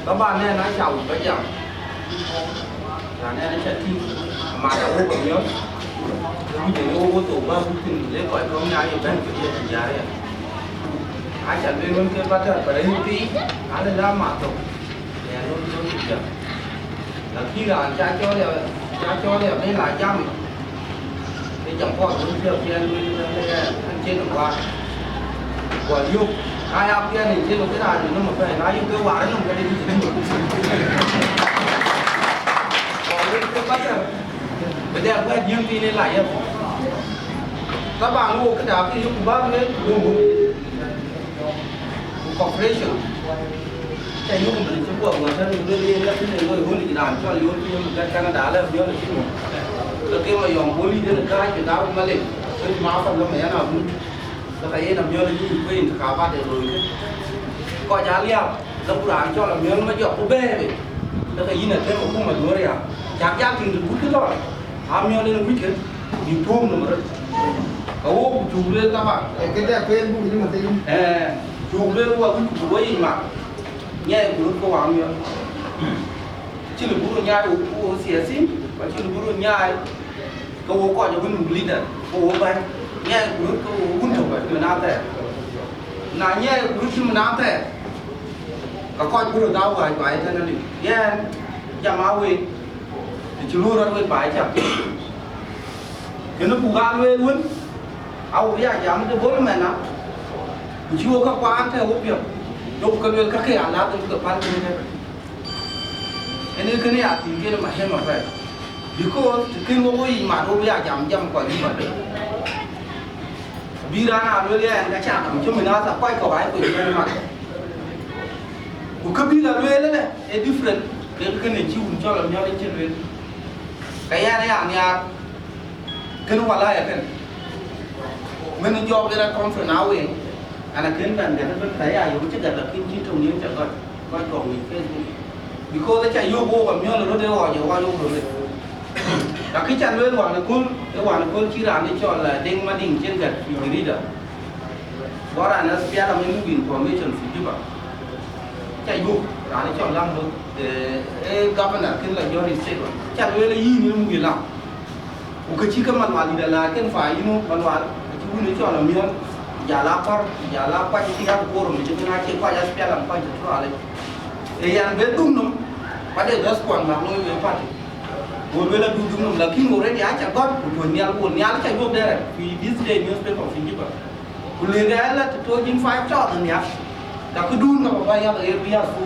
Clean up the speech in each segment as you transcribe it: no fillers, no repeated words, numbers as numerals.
các bạn này nói chào với nhau là này nó sẽ thi mà đã vô cùng nhớ những gì ô tô tổ ba phút thì lấy gọi không nhai ở bên kia thì giá đấy ai chẳng biết luôn kia bắt đầu phải lấy tí ai lên ra mà tổ để luôn luôn được là khi là cha cho đều đây là giam thì chẳng có những điều kia anh trên được qua quả yêu ai áp kia thì trên một cái đài thì nó một cái nói yêu kêu quả đấy nó một cái đi còn bắt đầu bây giờ quét dương tin lên lại các bạn mua cái đảo kia cũng bác lên dùng corporation chạy dùng để chúng của người thân đưa đi là cái người hôn thì làm cho luôn nhưng mà cái Canada là nhớ là chứ mà cái kia mà dòng bố đi đến là cái tao mà lên cái máu phần nó mẹ nào cũng nó thấy làm nhớ là như quên cả ba để rồi coi giá liao nó cũng làm cho làm nhớ nó dọn nó bê vậy nó thấy như là thêm một khung mà đuổi à chắc chắn thì được bút cái rồi ham nhớ lên cái nhiều thôm rồi mà cậu chụp lên các bạn cái đẹp quên cũng nhưng mà tin chụp lên qua cái chụp ấy mà nghe cũng có hoàng nhớ chỉ là bút nhai u xỉa xí và chỉ là bút nhai cậu gọi cho mình leader cậu bay nghe cũng có quân thủ vậy nào thế là nghe cũng chỉ nào thế cả coi bút đau vài vài thế này nghe chả máu gì thì chú luôn rồi bài chả cái nó phụ gan về luôn ao bây giờ dám cái bố mẹ nó chưa có quá theo cái việc đâu cần về các cái án lá tôi phải như thế nên cái này thì cái mà hết mà phải vì cô cái ngôi mà đâu bây giờ dám quả như vậy vì ra nào nuôi lên cái chả làm cho mình nó quay cầu bái của mình mà của cái bi là nuôi đấy này è different cái này chịu cho làm nhau lên trên nuôi cái này nhà cái nó là cái mình cho cái ra con phải nào vậy anh là kiến rằng cái nó thấy ai cũng chắc là kim chi trồng những chẳng coi coi còn mình Facebook vì cô ta chạy vô và nhớ là nó đều hỏi nhiều qua vô rồi là cái chăn nuôi hoàng là cún cái hoàng là cún chỉ làm để cho là đinh mà đinh trên gạch vì đi được đó là nó sẽ làm những bình của mấy trường phụ chứ bảo chạy vô là để chọn lăng luôn để governor cái là do đi xe rồi chăn nuôi là gì như một người làm một cái chỉ có mặt hoàn thì là cái phải như mặt hoàn chú nói cho là miếng giả lá quay cái khác của mình chúng ta chỉ quay ra spell làm quay cho nó lại thì anh biết đúng không bắt đầu just quan mà nuôi về phát buồn là đúng là khi ngồi đấy giá chẳng có buồn nhà chạy vô đây vì this day newspaper of Egypt buồn liền cái là tôi chính phải cho thằng nhà đã cứ đun nó vào nhà ở area phụ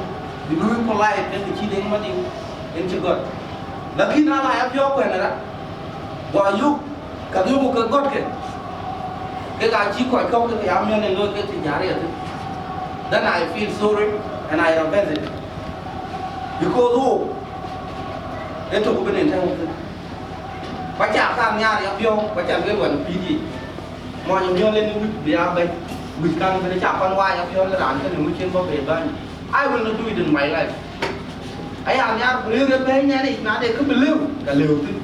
vì nuôi con lại cái chỉ đến mà đi đến chưa gần là khi nào lại áp dụng cái này đó và yêu cả yêu một cái gót cái gà chỉ khỏi không cái áo miếng này thôi cái thì giá đấy then I feel sorry and I repent it because who đến chỗ bên này theo bác chả sang nhà thì áp dụng bác chả biết quản phí gì mọi người nhớ lên vì áo đây mình càng phải chả con ngoài áp dụng là làm cái điều mới trên có về bên I will not do it in my life ấy à nha lưu cái bên nhà này nó để cứ bị lưu cả lưu tư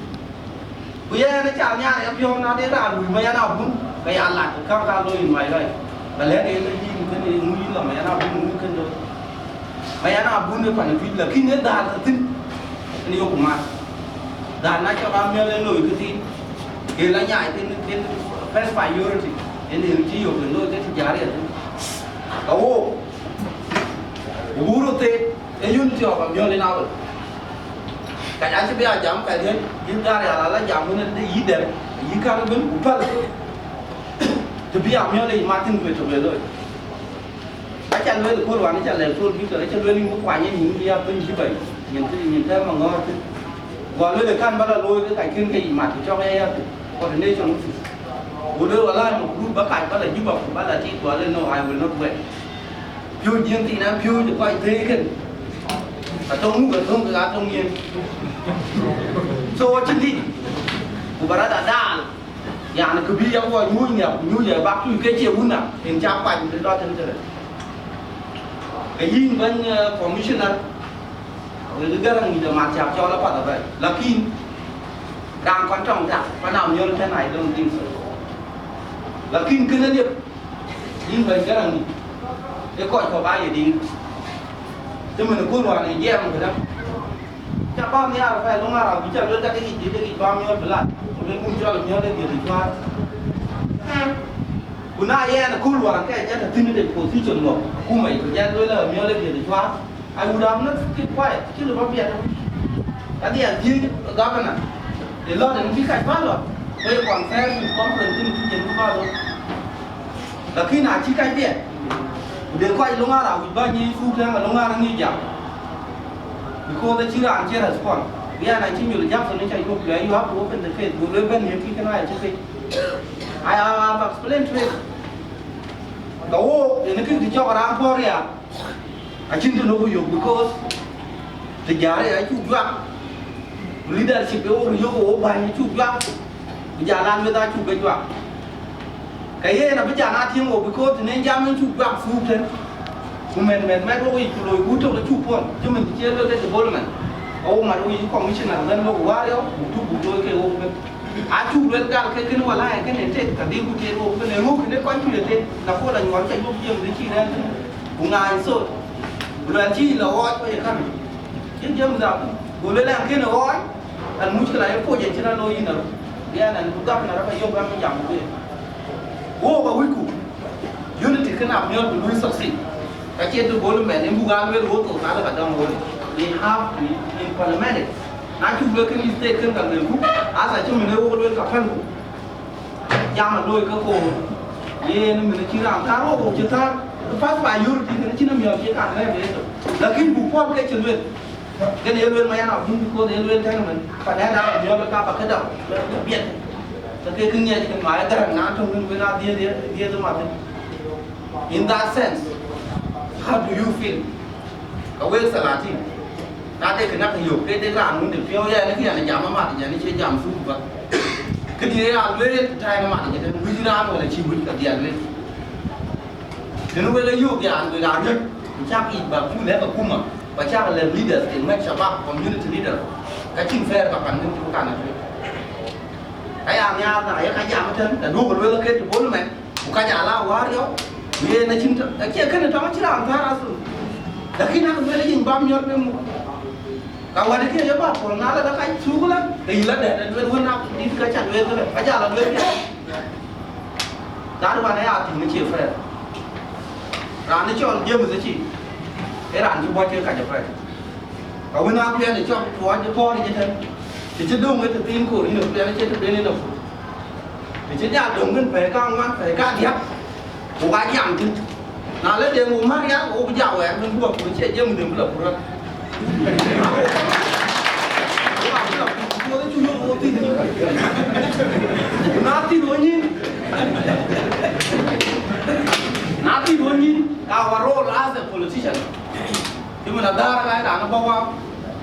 bây giờ nó chào nhà áp dụng nó để là đuổi mấy nào cũng cái ăn lại cũng cao cao đôi mày đây và lẽ đấy là gì cái này nguy là mày nào cũng nguy cân rồi mày nào cũng được phải là khi nữa đàn là tin anh yêu của mày đàn nó cho bao nhiêu lên nổi cái tin kia là nhảy trên first phải vô rồi thì nên chỉ hiểu được thôi cái giá đấy đâu bố rồi thế cái yun cho bao nhiêu lên nào rồi cái giá sẽ bây giờ giảm cái đấy nhưng ra là giảm nên ý đẹp ý cao nó vẫn cũng phân thì bây giờ nhớ đây Martin về chụp về rồi cái chân nuôi được cô đoán cái chân này tôi biết cái chân nuôi linh quốc như những kia tôi như vậy nhìn thấy mà ngon gọi nuôi được căn bắt đầu nuôi cái cảnh kinh cái gì mà cho cái còn đến đây cho nó bố đưa vào lại một lúc bác cảnh bắt đầu giúp bọc bắt đầu chỉ toán lên nó ai will not vậy phiêu riêng thì nó phiêu thì quay thế cái ở trong cái giá trong nhiên so chân đi của bà đã đa nhà này cứ bây giờ gọi nhui giờ bác chui cái chiều hun nào hình trang quanh đến đó chân trời cái gì bên commissioner người cứ cái là người mặt chạp cho nó phải là vậy là khi đang quan trọng cả và nào nhớ thế này đồng tin là kinh kinh điệp nhưng vậy cái là cái coi của ba gì đi cho mình là quân đoàn này dễ mà phải đâu chắc bao nhiêu phải lúc nào cũng chẳng được cái gì bao nhiêu phải làm mình cũng cho làm nhau để điều gì qua bữa nay là quân đoàn cái chắc là tin được position rồi quân mày của nhà tôi là nhau để điều gì qua ai muốn làm nó cái quay chứ đừng có việc cái gì là riêng đó cái này để lo đến cái khai phát rồi bây còn xe thì có phần tin chuyện của bao rồi là khi nào chỉ cái tiền để quay lúc nào cũng bao nhiêu phút ra mà lúc nào nó nghi giảm vì cô ta chỉ làm chưa là còn cái này chỉ nhiều là giáp rồi nó chạy vô lấy yếu áp của bên thực hiện của lên bên những cái này chứ gì ai explain to it đâu để nó cứ cho cái đám phơi à chính nó có dùng because the giá này ai chụp ra leadership cái ô yêu bài như chụp ra bây giờ làm người ta chụp cái chụp cái này là bây giờ na thiên ngộ because nên giam mình chụp ra phù thế mình mấy đôi rồi cú trâu nó chụp luôn chứ mình chỉ lên cái ball mà ô mà đôi còn cái nào lên nó quá đó chụp đôi cái ô chụp lên cái nó lại cái này trên cả đi của trên ô cái này ngô cái quanh chụp lên là cô là ngón chạy vô kia đến chi đây cũng ngài rồi rồi chi là gói có gì không chứ giờ bố lấy làm kia nó gói anh muốn cái này cô dạy cho nó lôi nữa cái này cũng gặp là nó phải vô cái giảm cái ô và cuối cùng unity cái nào nhớ của Louis Saxi cái chuyện tôi bố mẹ nên bukan với bố tổ là cả đồng rồi they have to implement it nói chung với cái mistake cái cả người cũng sai cho mình đâu luôn cả phân giam mà đôi các cô nên mình chỉ làm tháo ô chưa tháo phát bài unity thì nó chỉ nằm nhiều cái cả này vậy là cái vụ quan cái chuyện luyện cái này luyện mà nào cũng cô để luyện thế mình phải nói là nhớ là các cái đầu biết cái kinh nghiệm thì nói cái ngắn trong cái ví dụ dia tu macam in that sense how do you feel kau yang salah sih nanti kena kuyuk kita làm muốn được phiêu ra nó kia là giảm mà thì nó sẽ giảm xuống vật cái gì là lên thay mà thì cái ví dụ nào là chỉ muốn cả tiền lên thì nó bây giờ cái anh người làm nhất chắc ít và phụ lẽ và cung mà và chắc là leader thì mấy sản phẩm community leader cái chính phe và bản thân chúng ta là cái nhà này cái nhà trên là đua với cái bốn mẹ một cái nhà lao quá đó vì này chính cái kia cái này trong chỉ làm thay ra rồi là khi nào mới lấy nhìn bao nhiêu cái kalau ada kia ya pak kalau nala dah kain suku lah hilang deh dan dua nak di kaca dua tu lah aja lah dua dia dah mana ya tinggal ciri friend ran itu orang dia mesti ciri ran itu buat ciri kaca friend kalau nak dia ni cakap buat je pon je kan thì chứ đông cái thực tin của nó được lên trên thực lên đâu thì chứ nhà đông cái phải cao ngoan phải cao đẹp một cái giảm chứ nào lấy tiền một mắt giá của ông giàu em mình buộc mình chạy chơi mình đừng có lập rồi nanti dua nhìn our role as a politician nhưng mà là đa cái đảng nó bao quát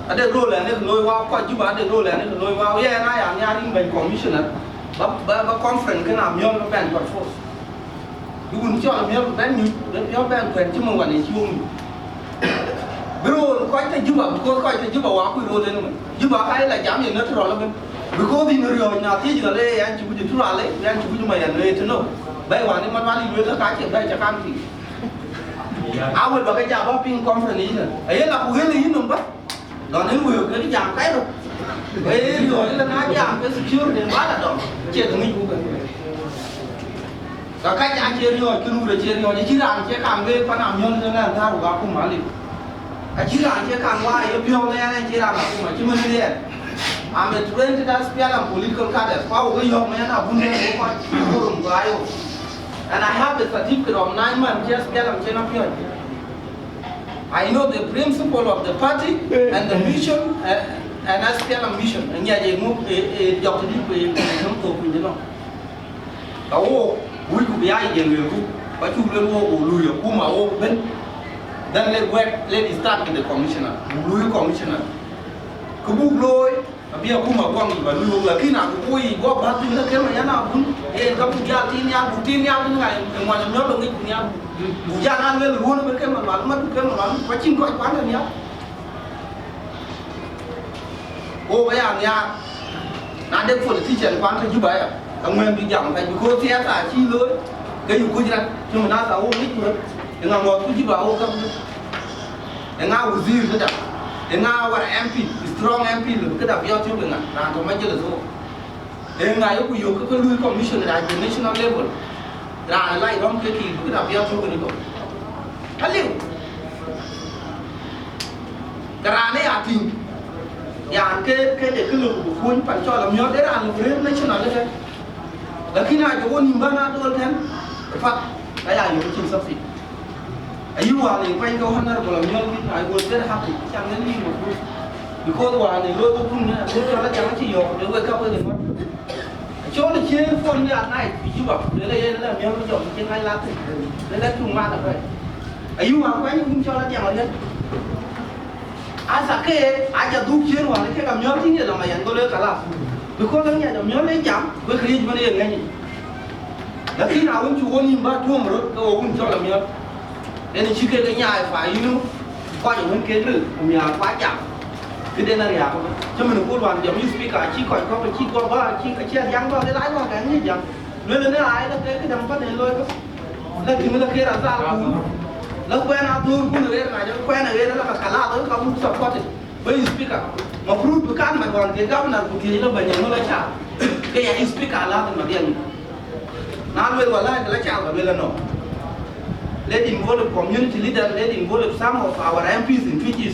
ada role này lôi vào coi chứ bà ada role này lôi vào ye na ya nhà đi mình commissioner ba conference cái nào nhon nó ban toàn force đúng cho làm nhon ban như nhon ban quyền chứ mà quản lý chung bro coi thấy chứ bà coi thấy chứ bà quá quy role lên chứ bà cái là giảm gì nữa rồi là vì cô đi nữa rồi nào thì giờ đây anh chụp chụp ra lấy anh chụp cho mày là lấy thế nào bây giờ nên mà đi đưa cái chuyện đây chắc ăn thì áo quần và cái nhà shopping conference này ấy là của cái lý nó bắt còn nếu người cái giảm cái rồi ấy rồi là nó giảm cái chưa đến quá là đó chuyện của mình cũng cần cả cách anh chia rồi cứ nuôi được chia rồi chỉ làm chia càng lên phần nào nhân cho nên tha của không mà liền chỉ làm chia càng qua yếu phiêu này anh chia làm là không mà chứ mình đi I'm a trained as a political cadre. How we young men are women who are and I have a certificate of 9 months just champion. I know the principle of the party and the mission and SPLM mission. And yet they move a doctor to come to the law. Oh, we could be idle, but you will go to Kuma open. Then let it start with the commissioner. Louis commissioner. Kubu Loy. Bây giờ cũng mà quăng và luôn là khi nào cũng ui góp ba tin nó kéo mà nhá nào cũng các cụ gia tin nhau như này ngoài nhóm đồng ý cùng nhau cụ gia ăn lên luôn nó bên cái mà nó mất cái mà nó quá chim gọi quán rồi nhá ô bây giờ nha na de politician kwan ta juba ya ngwen bi jam ka ko siasa chi lo ke yu ku jira chuma na sa o ni ku nga mo ku juba o ka nga wazir da nga war MP strong MP lo ka da biya tu nga na to ma jela so nga yo ku ko lu commission da national level ra lai rom ke ki ka da biya tu ni ko aliu karane ating yang ke de ke lu pun pan cho lam yo de ran lu national le lakini ajo ni mbana dol tan fat aya yo chin safi ayu wa ni pan ko hanar ko lam yo ni ai go de hakki chang ni mo ko because wa ni lo ko kun na ko la chang chi yo de we ka we ni cho ni che phone ya nai bi ju ba de le la yo ko jo chen ai la de la chung ma ta phải ayu wa kwa ni kun cho la chang le asa ke aja du chen wa ke kam yo ti ni la ma yan ko le kala because lang ya yo le jam we khri ma ne ngai lakini awun chu woni ba tu mo ko won cho la yo nên chi ke cái nhà phải you qua những cái rử nhà quá chậm cái đây là nhà cho mình cô đoàn giống như speaker chỉ còn có chi qua ba chi cái chia giang qua cái lái qua cái như vậy nên là ai là cái đằng phát này thôi là thì mình kia là ra là quen nào tôi cũng được này cho quen này đó là cả la tới không support với speaker mà fruit của can mà còn cái góc nào của thì nó bệnh nó lấy chả cái nhà speaker là thì mà tiền nào bây giờ lại lấy chả và bây giờ nó let involve community leaders, let involve some of our MPs in Fiji.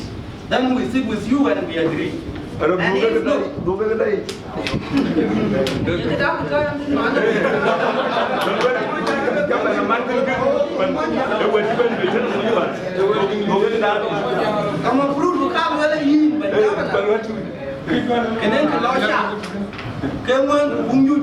Then we sit with you and we agree. And if not, come on, fruit will come well in, but cái nên cái lo chả, cái nguyên cũng như